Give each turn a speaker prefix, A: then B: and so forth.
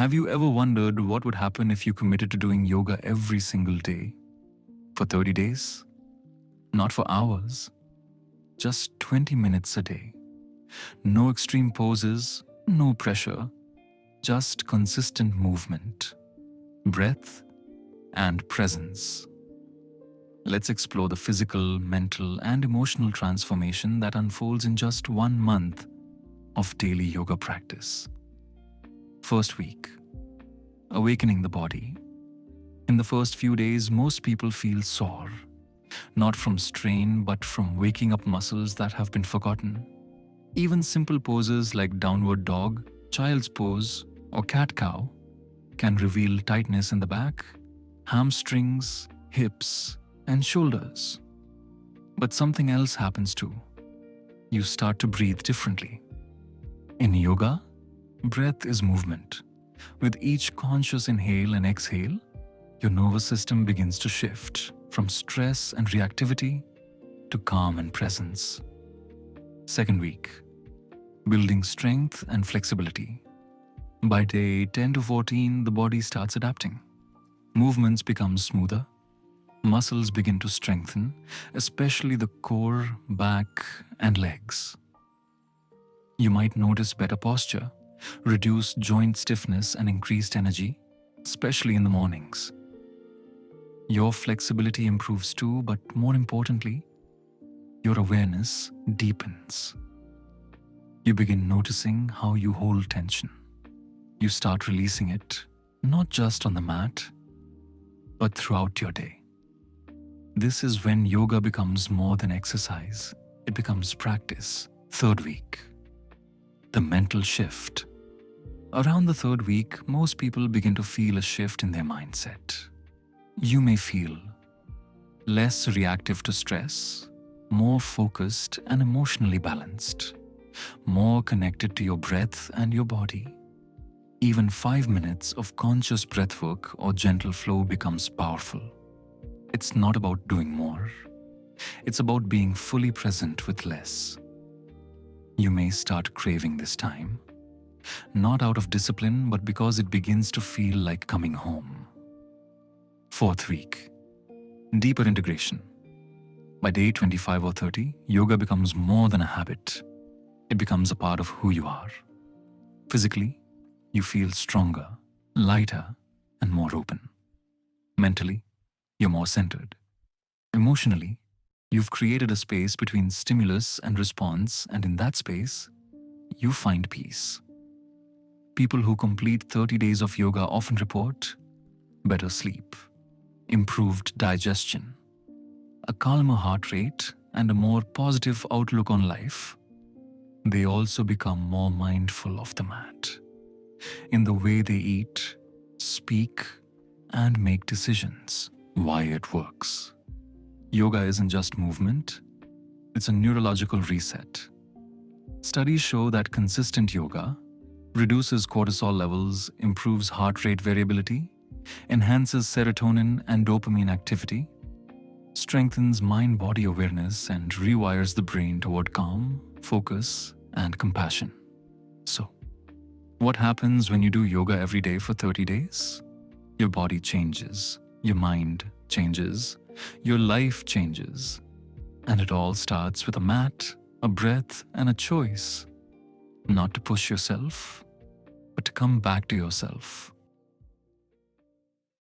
A: Have you ever wondered what would happen if you committed to doing yoga every single day for 30 days? Not for hours, just 20 minutes a day. No extreme poses, no pressure, just consistent movement, breath, and presence. Let's explore the physical, mental, and emotional transformation that unfolds in just 1 month of daily yoga practice. First week, awakening the body. In the first few days, most people feel sore, not from strain but from waking up muscles that have been forgotten. Even simple poses like downward dog, child's pose, or cat-cow can reveal tightness in the back, hamstrings, hips, and shoulders. But something else happens too. You start to breathe differently. In yoga, breath is movement. With each conscious inhale and exhale, your nervous system begins to shift from stress and reactivity to calm and presence. Second week, building strength and flexibility. By day 10 to 14, the body starts adapting. Movements become smoother. Muscles begin to strengthen, especially the core, back, and legs. You might notice better posture, reduced joint stiffness, and increased energy, especially in the mornings. Your flexibility improves too, but more importantly, your awareness deepens. You begin noticing how you hold tension. You start releasing it, not just on the mat, but throughout your day. This is when yoga becomes more than exercise. It becomes practice. Third week, the mental shift. Around the third week, most people begin to feel a shift in their mindset. You may feel less reactive to stress, more focused and emotionally balanced, more connected to your breath and your body. Even 5 minutes of conscious breathwork or gentle flow becomes powerful. It's not about doing more. It's about being fully present with less. You may start craving this time, not out of discipline, but because it begins to feel like coming home. Fourth week, deeper integration. By day 25 or 30, yoga becomes more than a habit. It becomes a part of who you are. Physically, you feel stronger, lighter, and more open. Mentally, you're more centered. Emotionally, you've created a space between stimulus and response, and in that space, you find peace. People who complete 30 days of yoga often report better sleep, improved digestion, a calmer heart rate, and a more positive outlook on life. They also become more mindful of the mat, in the way they eat, speak, and make decisions. Why it works. Yoga isn't just movement, it's a neurological reset. Studies show that consistent yoga reduces cortisol levels, improves heart rate variability, enhances serotonin and dopamine activity, strengthens mind-body awareness, and rewires the brain toward calm, focus, and compassion. So, what happens when you do yoga every day for 30 days? Your body changes. Your mind changes, your life changes, and it all starts with a mat, a breath, and a choice. Not to push yourself, but to come back to yourself.